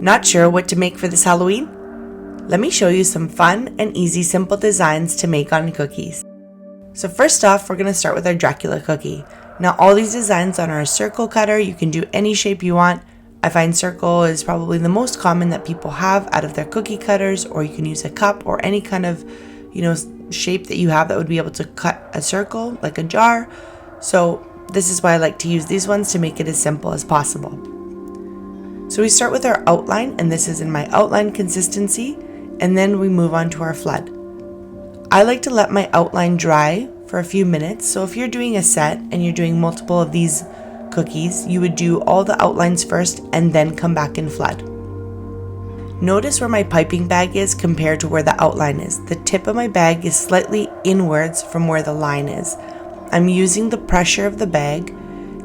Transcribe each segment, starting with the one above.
Not sure what to make for this Halloween? Let me show you some fun and easy simple designs to make on cookies. So first off, we're going to start with our Dracula cookie. Now all these designs on our circle cutter, you can do any shape you want. I find circle is probably the most common that people have out of their cookie cutters, or you can use a cup or any kind of, shape that you have that would be able to cut a circle, like a jar. So this is why I like to use these ones to make it as simple as possible. So we start with our outline, and this is in my outline consistency, and then we move on to our flood. I like to let my outline dry for a few minutes. So if you're doing a set and you're doing multiple of these cookies, you would do all the outlines first and then come back and flood. Notice where my piping bag is compared to where the outline is. The tip of my bag is slightly inwards from where the line is. I'm using the pressure of the bag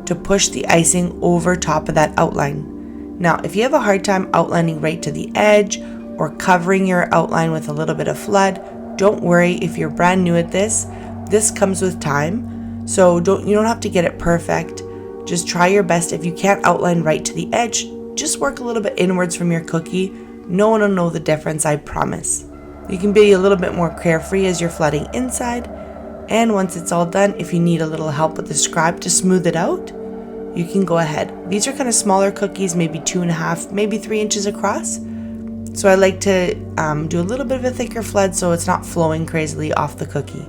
to push the icing over top of that outline. Now, if you have a hard time outlining right to the edge or covering your outline with a little bit of flood, don't worry. If you're brand new at this, this comes with time. So you don't have to get it perfect. Just try your best. If you can't outline right to the edge, just work a little bit inwards from your cookie. No one will know the difference, I promise. You can be a little bit more carefree as you're flooding inside. And once it's all done, if you need a little help with the scribe to smooth it out, you can go ahead. These are kind of smaller cookies, maybe 2.5, maybe 3 inches across. So I like to do a little bit of a thicker flood so it's not flowing crazily off the cookie.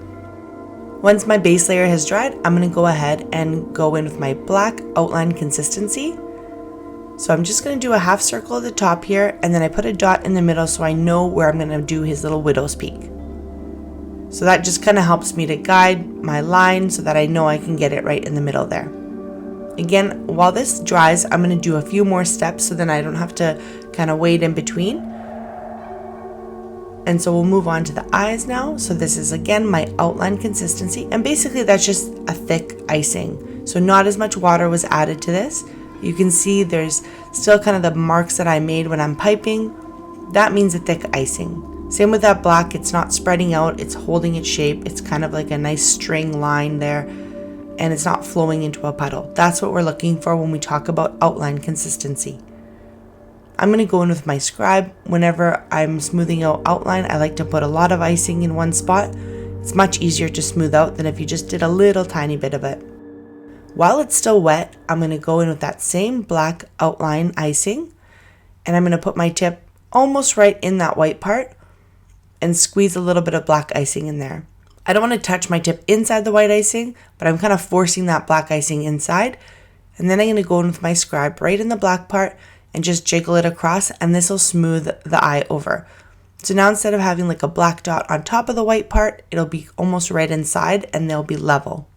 Once my base layer has dried, I'm going to go ahead and go in with my black outline consistency. So I'm just going to do a half circle at the top here, and then I put a dot in the middle so I know where I'm going to do his little widow's peak. So that just kind of helps me to guide my line so that I know I can get it right in the middle there. Again, while this dries, I'm going to do a few more steps so then I don't have to kind of wait in between. And so we'll move on to the eyes now. So this is again my outline consistency, and basically that's just a thick icing. So not as much water was added to this. You can see there's still kind of the marks that I made when I'm piping. That means a thick icing. Same with that black, it's not spreading out, it's holding its shape. It's kind of like a nice string line there, and it's not flowing into a puddle. That's what we're looking for when we talk about outline consistency. I'm going to go in with my scribe. Whenever I'm smoothing out outline, I like to put a lot of icing in one spot. It's much easier to smooth out than if you just did a little tiny bit of it. While it's still wet, I'm going to go in with that same black outline icing, and I'm going to put my tip almost right in that white part and squeeze a little bit of black icing in there. I don't want to touch my tip inside the white icing, but I'm kind of forcing that black icing inside, and then I'm going to go in with my scribe right in the black part and just jiggle it across, and this will smooth the eye over. So now instead of having like a black dot on top of the white part, it'll be almost right inside and they'll be level.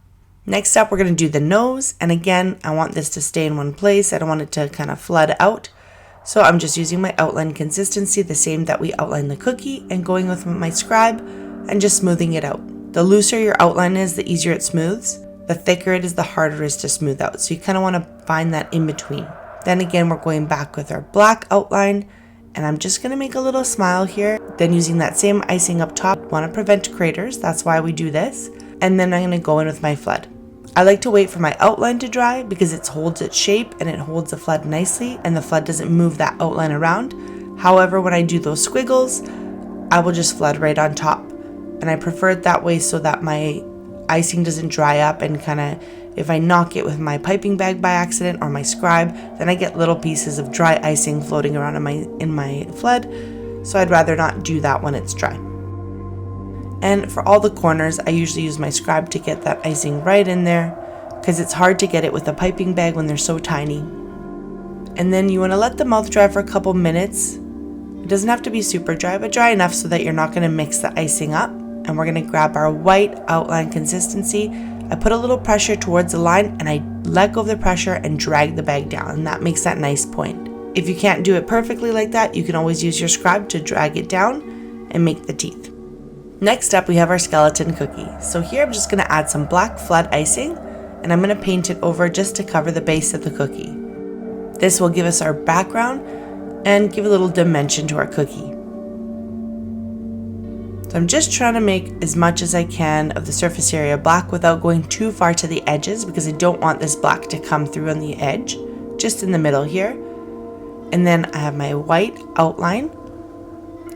Next up, we're going to do the nose, and again, I want this to stay in one place. I don't want it to kind of flood out. So I'm just using my outline consistency, the same that we outlined the cookie, and going with my scribe and just smoothing it out. The looser your outline is, the easier it smooths. The thicker it is, the harder it is to smooth out. So you kind of want to find that in between. Then again, we're going back with our black outline, and I'm just going to make a little smile here. Then using that same icing up top, want to prevent craters. That's why we do this. And then I'm going to go in with my flood. I like to wait for my outline to dry because it holds its shape and it holds the flood nicely, and the flood doesn't move that outline around. However, when I do those squiggles, I will just flood right on top. And I prefer it that way so that my icing doesn't dry up and kind of, if I knock it with my piping bag by accident or my scribe, then I get little pieces of dry icing floating around in my flood. So I'd rather not do that when it's dry. And for all the corners, I usually use my scribe to get that icing right in there because it's hard to get it with a piping bag when they're so tiny. And then you want to let the mouth dry for a couple minutes. It doesn't have to be super dry, but dry enough so that you're not going to mix the icing up. And we're going to grab our white outline consistency. I put a little pressure towards the line and I let go of the pressure and drag the bag down, and that makes that nice point. If you can't do it perfectly like that, you can always use your scribe to drag it down and make the teeth. Next up, we have our skeleton cookie. So here I'm just going to add some black flood icing, and I'm going to paint it over just to cover the base of the cookie. This will give us our background and give a little dimension to our cookie. So I'm just trying to make as much as I can of the surface area black without going too far to the edges because I don't want this black to come through on the edge, just in the middle here. And then I have my white outline,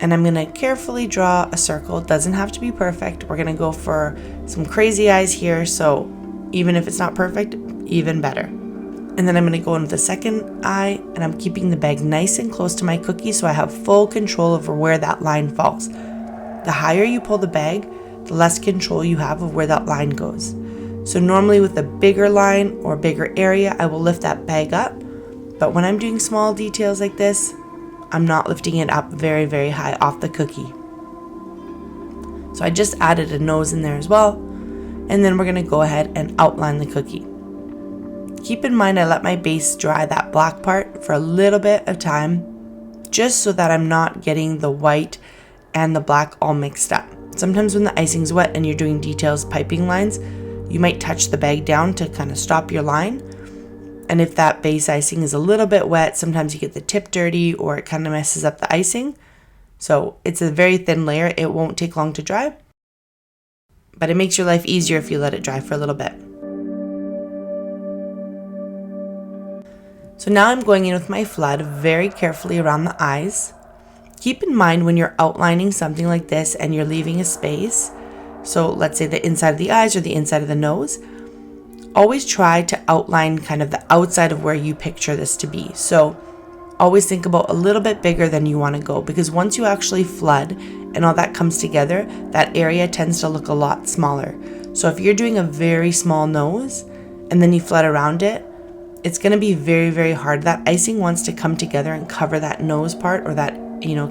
and I'm gonna carefully draw a circle. It doesn't have to be perfect. We're gonna go for some crazy eyes here, so even if it's not perfect, even better. And then I'm gonna go in with the second eye, and I'm keeping the bag nice and close to my cookie so I have full control over where that line falls. The higher you pull the bag, the less control you have of where that line goes. So normally with a bigger line or bigger area, I will lift that bag up. But when I'm doing small details like this, I'm not lifting it up very, very high off the cookie. So I just added a nose in there as well. And then we're gonna go ahead and outline the cookie. Keep in mind I let my base dry, that black part, for a little bit of time, just so that I'm not getting the white and the black all mixed up. Sometimes when the icing's wet and you're doing details, piping lines, you might touch the bag down to kind of stop your line. And if that base icing is a little bit wet, sometimes you get the tip dirty or it kind of messes up the icing. So it's a very thin layer. It won't take long to dry, but it makes your life easier if you let it dry for a little bit. So now I'm going in with my flood very carefully around the eyes. Keep in mind when you're outlining something like this and you're leaving a space, so let's say the inside of the eyes or the inside of the nose, always try to outline kind of the outside of where you picture this to be. So always think about a little bit bigger than you want to go, because once you actually flood and all that comes together, that area tends to look a lot smaller. So if you're doing a very small nose and then you flood around it, it's going to be very, very hard. That icing wants to come together and cover that nose part, or that,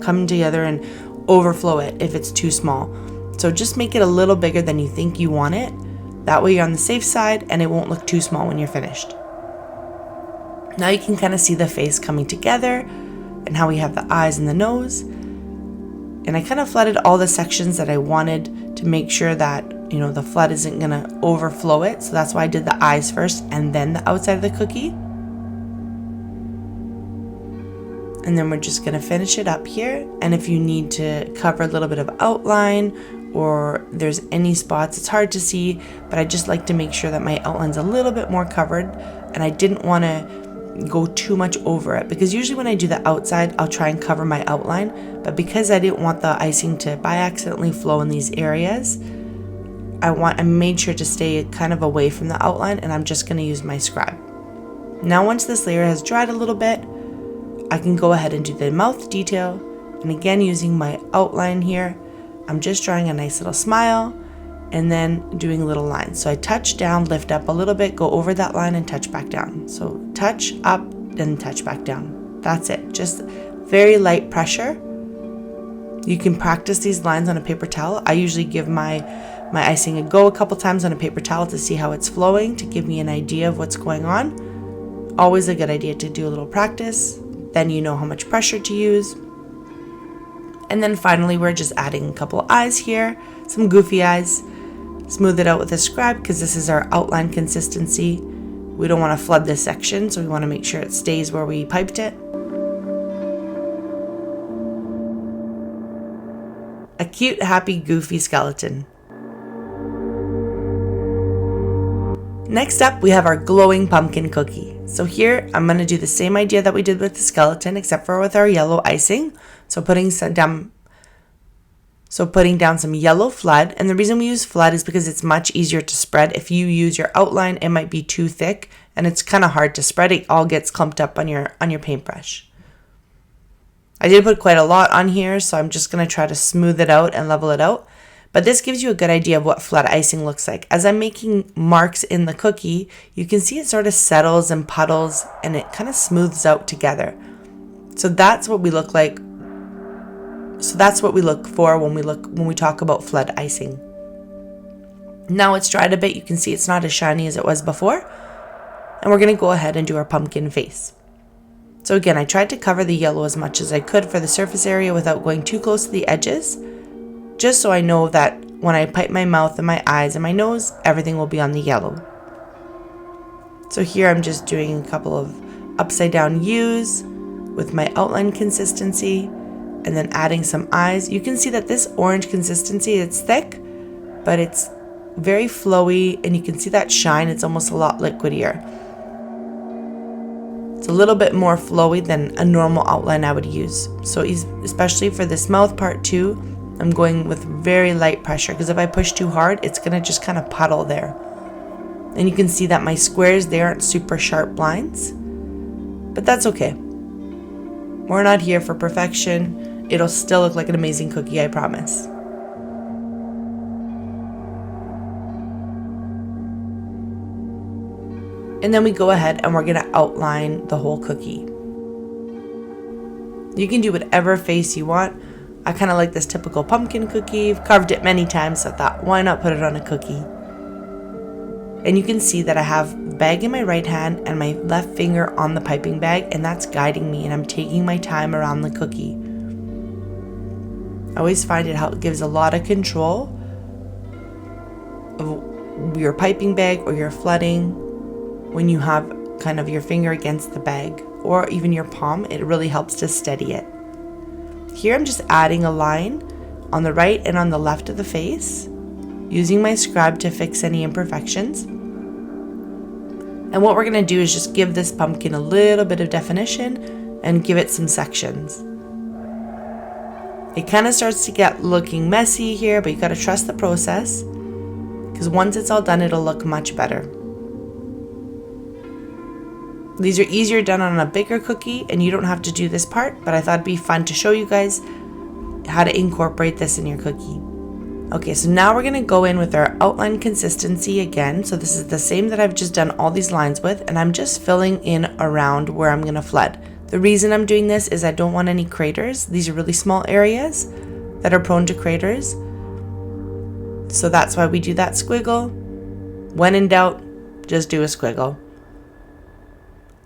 come together and overflow it if it's too small. So just make it a little bigger than you think you want it. That way you're on the safe side and it won't look too small when you're finished. Now you can kind of see the face coming together and how we have the eyes and the nose. And I kind of flooded all the sections that I wanted to make sure that, the flood isn't going to overflow it. So that's why I did the eyes first and then the outside of the cookie. And then we're just going to finish it up here. And if you need to cover a little bit of outline, or there's any spots it's hard to see, but I just like to make sure that my outline's a little bit more covered, and I didn't want to go too much over it, because usually when I do the outside I'll try and cover my outline, but because I didn't want the icing to by accidentally flow in these areas, I made sure to stay kind of away from the outline, and I'm just going to use my scribe. Now once this layer has dried a little bit, I can go ahead and do the mouth detail, and again using my outline here, I'm just drawing a nice little smile and then doing little lines. So I touch down, lift up a little bit, go over that line and touch back down. So touch up, then touch back down. That's it. Just very light pressure. You can practice these lines on a paper towel. I usually give my icing a go a couple times on a paper towel to see how it's flowing, to give me an idea of what's going on. Always a good idea to do a little practice. Then you know how much pressure to use. And then finally, we're just adding a couple eyes here, some goofy eyes. Smooth it out with a scribe because this is our outline consistency. We don't want to flood this section, so we want to make sure it stays where we piped it. A cute, happy, goofy skeleton. Next up, we have our glowing pumpkin cookie. So here, I'm going to do the same idea that we did with the skeleton, except for with our yellow icing. So putting down some yellow flood. And the reason we use flood is because it's much easier to spread. If you use your outline, it might be too thick, and it's kind of hard to spread. It all gets clumped up on your paintbrush. I did put quite a lot on here, so I'm just going to try to smooth it out and level it out. But this gives you a good idea of what flood icing looks like. As I'm making marks in the cookie, you can see it sort of settles and puddles, and it kind of smooths out together. So that's what we look like. So that's what we look for when we talk about flood icing. Now it's dried a bit. You can see it's not as shiny as it was before. And we're going to go ahead and do our pumpkin face. So again, I tried to cover the yellow as much as I could for the surface area without going too close to the edges, just so I know that when I pipe my mouth and my eyes and my nose, everything will be on the yellow. So here I'm just doing a couple of upside down U's with my outline consistency, and then adding some eyes. You can see that this orange consistency, it's thick, but it's very flowy, and you can see that shine. It's almost a lot liquidier. It's a little bit more flowy than a normal outline I would use. So especially for this mouth part too, I'm going with very light pressure, because if I push too hard, it's gonna just kind of puddle there. And you can see that my squares, they aren't super sharp lines, but that's okay. We're not here for perfection. It'll still look like an amazing cookie, I promise. And then we go ahead and we're gonna outline the whole cookie. You can do whatever face you want. I kind of like this typical pumpkin cookie. I've carved it many times, so I thought, why not put it on a cookie? And you can see that I have the bag in my right hand and my left finger on the piping bag, and that's guiding me, and I'm taking my time around the cookie. I always find it gives a lot of control of your piping bag or your flooding when you have kind of your finger against the bag, or even your palm. It really helps to steady it. Here I'm just adding a line on the right and on the left of the face, using my scribe to fix any imperfections. And what we're going to do is just give this pumpkin a little bit of definition and give it some sections. It kind of starts to get looking messy here, but you got to trust the process, because once it's all done, it'll look much better. These are easier done on a bigger cookie, and you don't have to do this part, but I thought it'd be fun to show you guys how to incorporate this in your cookie. Okay, so now we're gonna go in with our outline consistency again. So this is the same that I've just done all these lines with, and I'm just filling in around where I'm gonna flood. The reason I'm doing this is I don't want any craters. These are really small areas that are prone to craters. So that's why we do that squiggle. When in doubt, just do a squiggle.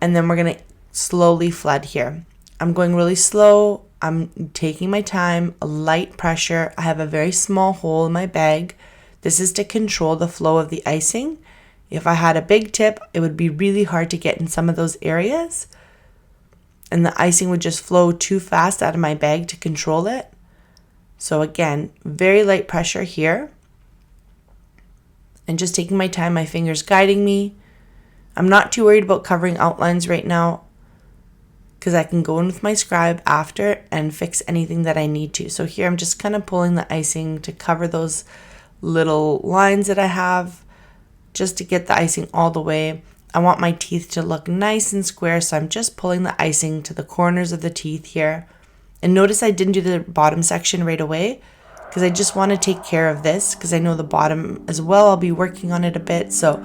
And then we're gonna slowly flood here. I'm going really slow. I'm taking my time, a light pressure. I have a very small hole in my bag. This is to control the flow of the icing. If I had a big tip, it would be really hard to get in some of those areas, and the icing would just flow too fast out of my bag to control it. So again, very light pressure here. And just taking my time, my fingers guiding me. I'm not too worried about covering outlines right now, because I can go in with my scribe after and fix anything that I need to. So here I'm just kind of pulling the icing to cover those little lines that I have, just to get the icing all the way. I want my teeth to look nice and square, so I'm just pulling the icing to the corners of the teeth here. And notice I didn't do the bottom section right away, because I just want to take care of this, because I know the bottom as well, I'll be working on it a bit. So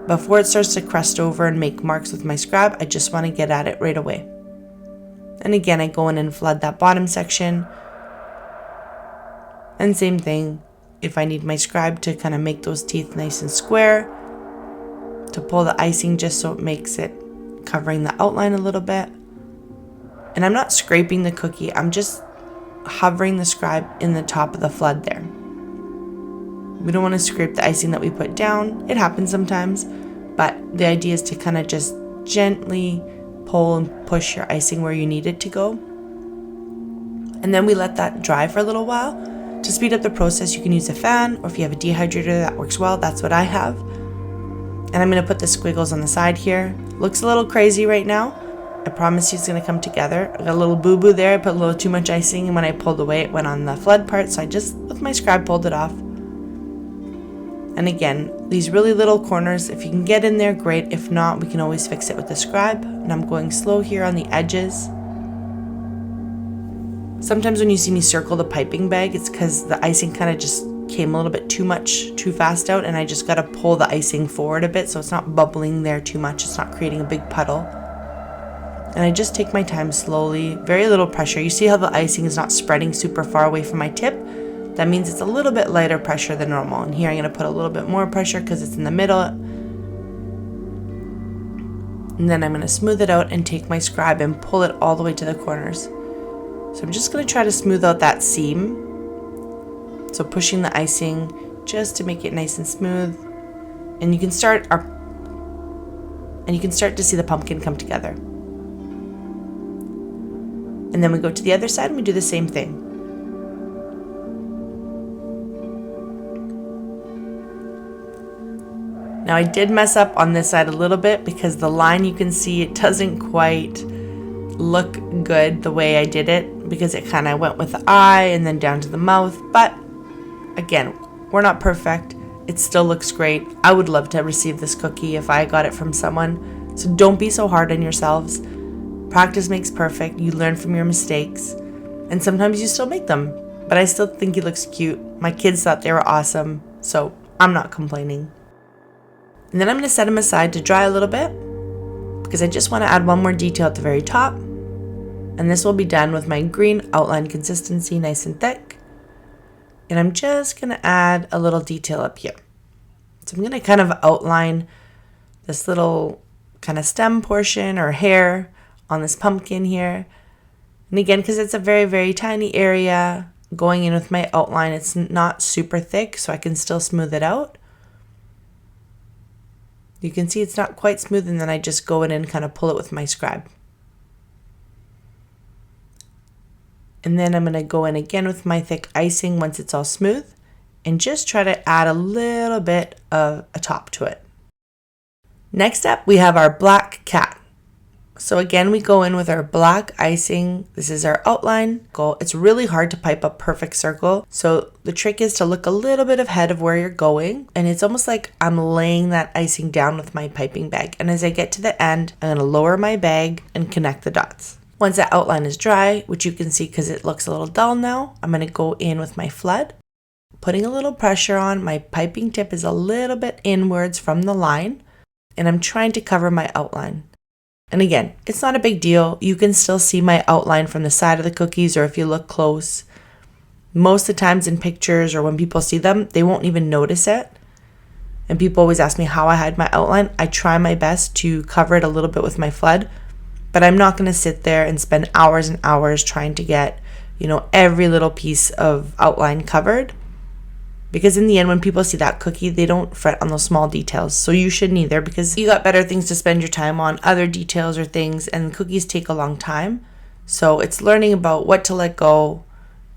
before it starts to crust over and make marks with my scribe, I just want to get at it right away. And again, I go in and flood that bottom section. And same thing, if I need my scribe to kind of make those teeth nice and square, to pull the icing just so it makes it covering the outline a little bit. And I'm not scraping the cookie, I'm just hovering the scribe in the top of the flood there. We don't want to scrape the icing that we put down. It happens sometimes, but the idea is to kind of just gently pull and push your icing where you need it to go. And then we let that dry for a little while. To speed up the process, you can use a fan, or if you have a dehydrator, that works well. That's what I have. And I'm going to put the squiggles on the side here. Looks a little crazy right now. I promise you it's going to come together. I got a little boo-boo there. I put a little too much icing, and when I pulled away, it went on the flood part. So I just, with my scribe, pulled it off. And again, these really little corners, if you can get in there, great. If not, we can always fix it with the scribe. And I'm going slow here on the edges. Sometimes when you see me circle the piping bag, it's because the icing kind of just came a little bit too fast out, and I just got to pull the icing forward a bit so it's not bubbling there too much. It's not creating a big puddle. And I just take my time slowly, very little pressure. You see how the icing is not spreading super far away from my tip? That means it's a little bit lighter pressure than normal. And here I'm going to put a little bit more pressure because it's in the middle. And then I'm going to smooth it out and take my scribe and pull it all the way to the corners. So I'm just going to try to smooth out that seam. So pushing the icing just to make it nice and smooth. And you can start to see the pumpkin come together. And then we go to the other side and we do the same thing. Now I did mess up on this side a little bit because the line, you can see it doesn't quite look good the way I did it, because it kind of went with the eye and then down to the mouth. But again, we're not perfect. It still looks great. I would love to receive this cookie if I got it from someone. So don't be so hard on yourselves. Practice makes perfect. You learn from your mistakes, and sometimes you still make them. But I still think he looks cute. My kids thought they were awesome, so I'm not complaining. And then I'm going to set him aside to dry a little bit, because I just want to add one more detail at the very top. And this will be done with my green outline consistency, nice and thick. And I'm just going to add a little detail up here. So I'm going to kind of outline this little kind of stem portion or hair on this pumpkin here. And again, because it's a very, very tiny area, going in with my outline, it's not super thick, so I can still smooth it out. You can see it's not quite smooth, and then I just go in and kind of pull it with my scribe. And then I'm going to go in again with my thick icing once it's all smooth, and just try to add a little bit of a top to it. Next up, we have our black cat. So again, we go in with our black icing. This is our outline goal. It's really hard to pipe a perfect circle. So the trick is to look a little bit ahead of where you're going. And it's almost like I'm laying that icing down with my piping bag. And as I get to the end, I'm going to lower my bag and connect the dots. Once that outline is dry, which you can see because it looks a little dull now, I'm going to go in with my flood, putting a little pressure on. My piping tip is a little bit inwards from the line, and I'm trying to cover my outline. And again, it's not a big deal. You can still see my outline from the side of the cookies, or if you look close. Most of the times in pictures or when people see them, they won't even notice it. And people always ask me how I hide my outline. I try my best to cover it a little bit with my flood, but I'm not going to sit there and spend hours and hours trying to get, every little piece of outline covered. Because in the end, when people see that cookie, they don't fret on those small details. So you shouldn't either, because you got better things to spend your time on, other details or things, and cookies take a long time. So it's learning about what to let go.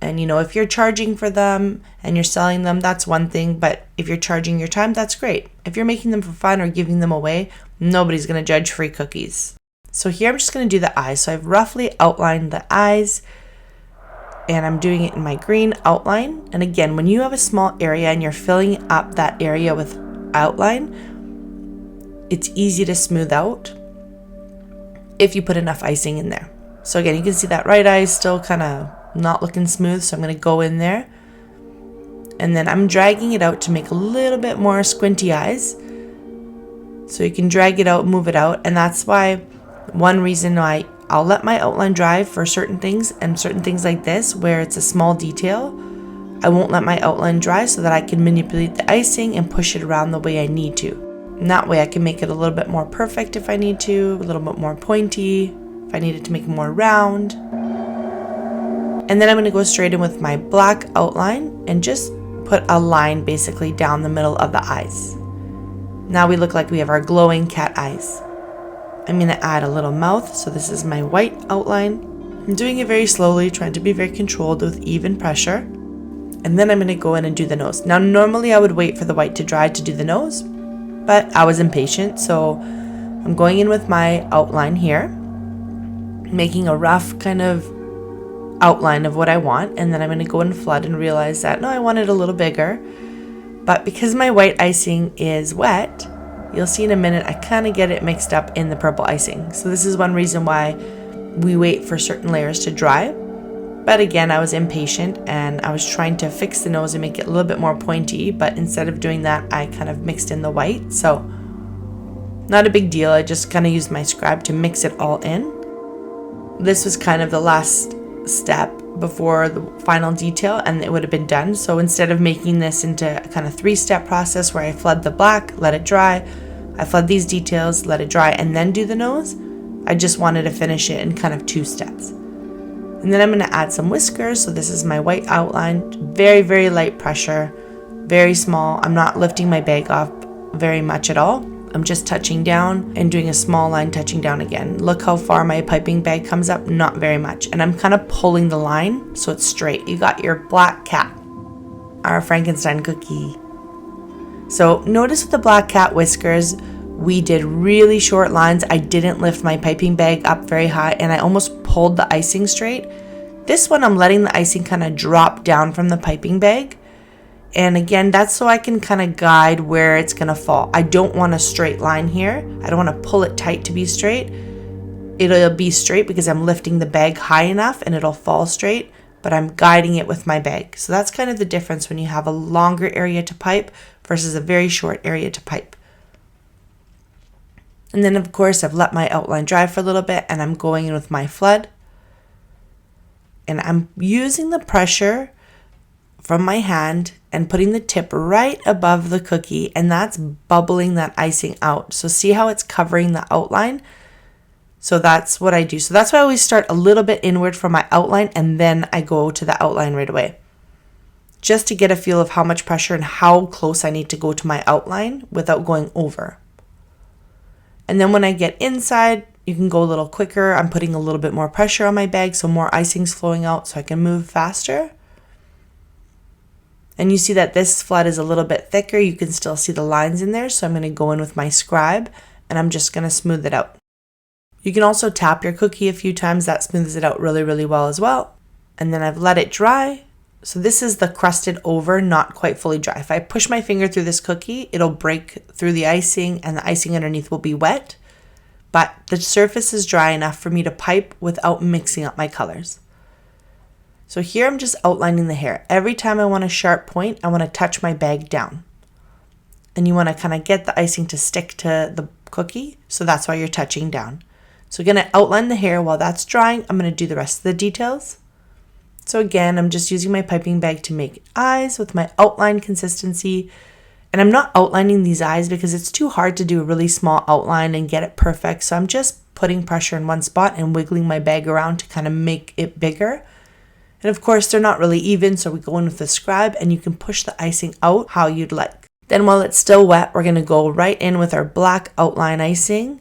And, if you're charging for them and you're selling them, that's one thing. But if you're charging your time, that's great. If you're making them for fun or giving them away, nobody's going to judge free cookies. So here I'm just going to do the eyes. So I've roughly outlined the eyes, and I'm doing it in my green outline. And again, when you have a small area and you're filling up that area with outline, it's easy to smooth out if you put enough icing in there. So again, you can see that right eye is still kind of not looking smooth, so I'm going to go in there. And then I'm dragging it out to make a little bit more squinty eyes. So you can drag it out, move it out, and that's why one reason why I'll let my outline dry for certain things, and certain things like this where it's a small detail, I won't let my outline dry so that I can manipulate the icing and push it around the way I need to. And that way I can make it a little bit more perfect if I need to, a little bit more pointy, if I needed to make it more round. And then I'm going to go straight in with my black outline and just put a line basically down the middle of the eyes. Now we look like we have our glowing cat eyes. I'm going to add a little mouth, so this is my white outline. I'm doing it very slowly, trying to be very controlled with even pressure. And then I'm going to go in and do the nose. Now normally I would wait for the white to dry to do the nose, but I was impatient, so I'm going in with my outline here, making a rough kind of outline of what I want, and then I'm going to go and flood and realize that, no, I want it a little bigger. But because my white icing is wet, you'll see in a minute, I kind of get it mixed up in the purple icing. So this is one reason why we wait for certain layers to dry. But again, I was impatient and I was trying to fix the nose and make it a little bit more pointy. But instead of doing that, I kind of mixed in the white. So not a big deal. I just kind of used my scribe to mix it all in. This was kind of the last step before the final detail, and it would have been done. So instead of making this into a kind of 3-step process where I flood the black, let it dry, I flood these details, let it dry, and then do the nose, I just wanted to finish it in kind of 2 steps. And then I'm going to add some whiskers. So this is my white outline, very, very light pressure, very small. I'm not lifting my bag off very much at all. I'm just touching down and doing a small line touching down again. Look how far my piping bag comes up, not very much. And I'm kind of pulling the line so it's straight. You got your black cat, our Frankenstein cookie. So notice with the black cat whiskers, we did really short lines. I didn't lift my piping bag up very high and I almost pulled the icing straight. This one I'm letting the icing kind of drop down from the piping bag. And again, that's so I can kind of guide where it's going to fall. I don't want a straight line here. I don't want to pull it tight to be straight. It'll be straight because I'm lifting the bag high enough and it'll fall straight, but I'm guiding it with my bag. So that's kind of the difference when you have a longer area to pipe versus a very short area to pipe. And then of course I've let my outline dry for a little bit and I'm going in with my flood. And I'm using the pressure from my hand and putting the tip right above the cookie, and that's bubbling that icing out. So see how it's covering the outline? So that's what I do. So that's why I always start a little bit inward from my outline and then I go to the outline right away. Just to get a feel of how much pressure and how close I need to go to my outline without going over. And then when I get inside, you can go a little quicker. I'm putting a little bit more pressure on my bag so more icing's flowing out so I can move faster. And you see that this flood is a little bit thicker. You can still see the lines in there. So I'm going to go in with my scribe and I'm just going to smooth it out. You can also tap your cookie a few times. That smooths it out really, really well as well. And then I've let it dry. So this is the crusted over, not quite fully dry. If I push my finger through this cookie, it'll break through the icing and the icing underneath will be wet. But the surface is dry enough for me to pipe without mixing up my colors. So here I'm just outlining the hair. Every time I want a sharp point, I want to touch my bag down. And you want to kind of get the icing to stick to the cookie. So that's why you're touching down. So I'm going to outline the hair while that's drying. I'm going to do the rest of the details. So again, I'm just using my piping bag to make eyes with my outline consistency. And I'm not outlining these eyes because it's too hard to do a really small outline and get it perfect. So I'm just putting pressure in one spot and wiggling my bag around to kind of make it bigger. And of course, they're not really even, so we go in with the scribe and you can push the icing out how you'd like. Then while it's still wet, we're going to go right in with our black outline icing.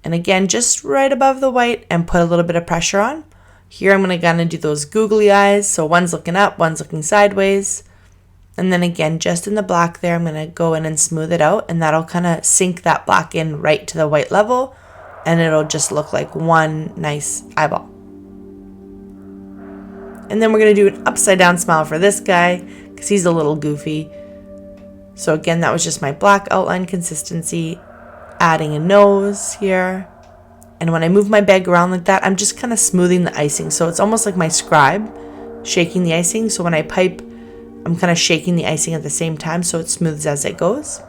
And again, just right above the white and put a little bit of pressure on. Here I'm going to do those googly eyes. So one's looking up, one's looking sideways. And then again, just in the black there, I'm going to go in and smooth it out. And that'll kind of sink that black in right to the white level. And it'll just look like one nice eyeball. And then we're going to do an upside down smile for this guy because he's a little goofy. So again, that was just my black outline consistency. Adding a nose here. And when I move my bag around like that, I'm just kind of smoothing the icing. So it's almost like my scribe shaking the icing. So when I pipe, I'm kind of shaking the icing at the same time so it smooths as it goes.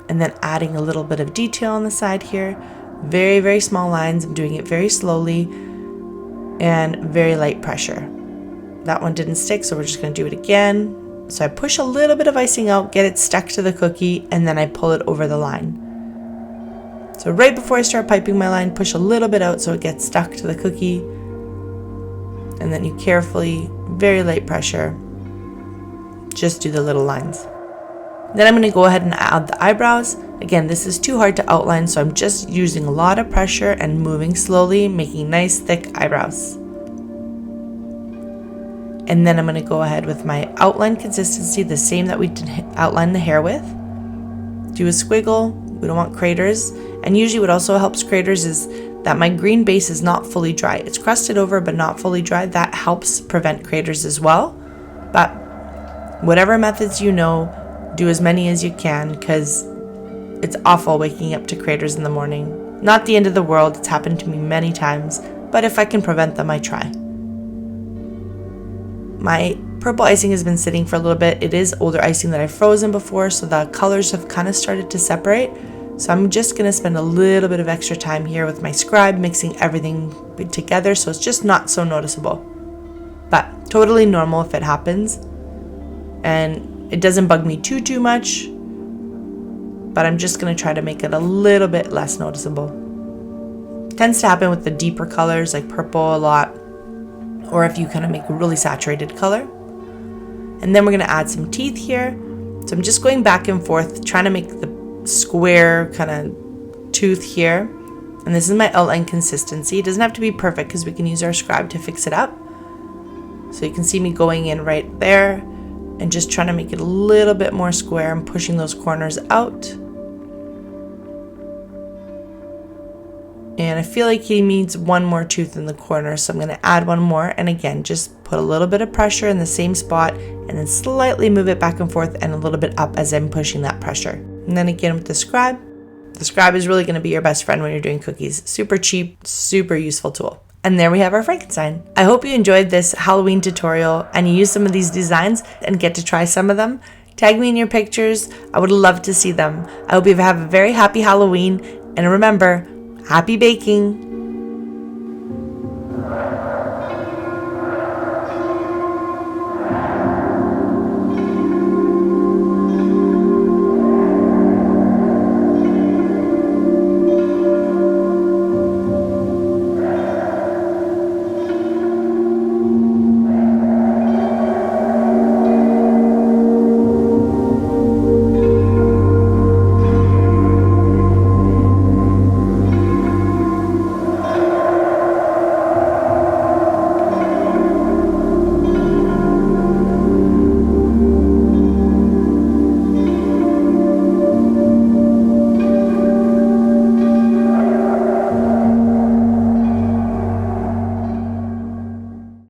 And then adding a little bit of detail on the side here. Very, very small lines. I'm doing it very slowly and very light pressure. That one didn't stick, so we're just going to do it again. So I push a little bit of icing out, get it stuck to the cookie, and then I pull it over the line. So right before I start piping my line, push a little bit out so it gets stuck to the cookie. And then you carefully, very light pressure, just do the little lines. Then I'm going to go ahead and add the eyebrows. Again, this is too hard to outline, so I'm just using a lot of pressure and moving slowly, making nice thick eyebrows. And then I'm going to go ahead with my outline consistency, the same that we did outline the hair with. Do a squiggle. We don't want craters. And usually what also helps craters is that my green base is not fully dry. It's crusted over but not fully dry. That helps prevent craters as well. But whatever methods you know, do as many as you can because it's awful waking up to craters in the morning. Not the end of the world. It's happened to me many times. But if I can prevent them, I try. My purple icing has been sitting for a little bit. It is older icing that I've frozen before, so the colors have kind of started to separate. So I'm just going to spend a little bit of extra time here with my scribe, mixing everything together so it's just not so noticeable. But totally normal if it happens. And it doesn't bug me too much. But I'm just going to try to make it a little bit less noticeable. It tends to happen with the deeper colors like purple a lot. Or if you kind of make a really saturated color. And then we're going to add some teeth here. So I'm just going back and forth, trying to make the square kind of tooth here. And this is my outline consistency. It doesn't have to be perfect because we can use our scribe to fix it up. So you can see me going in right there, and just trying to make it a little bit more square and pushing those corners out. And I feel like he needs one more tooth in the corner, so I'm going to add one more. And again, just put a little bit of pressure in the same spot and then slightly move it back and forth and a little bit up as I'm pushing that pressure. And then again with the scribe. The scribe is really going to be your best friend when you're doing cookies. Super cheap, super useful tool. And there we have our Frankenstein. I hope you enjoyed this Halloween tutorial and you use some of these designs and get to try some of them. Tag me in your pictures. I would love to see them. I hope you have a very happy Halloween. And remember, happy baking!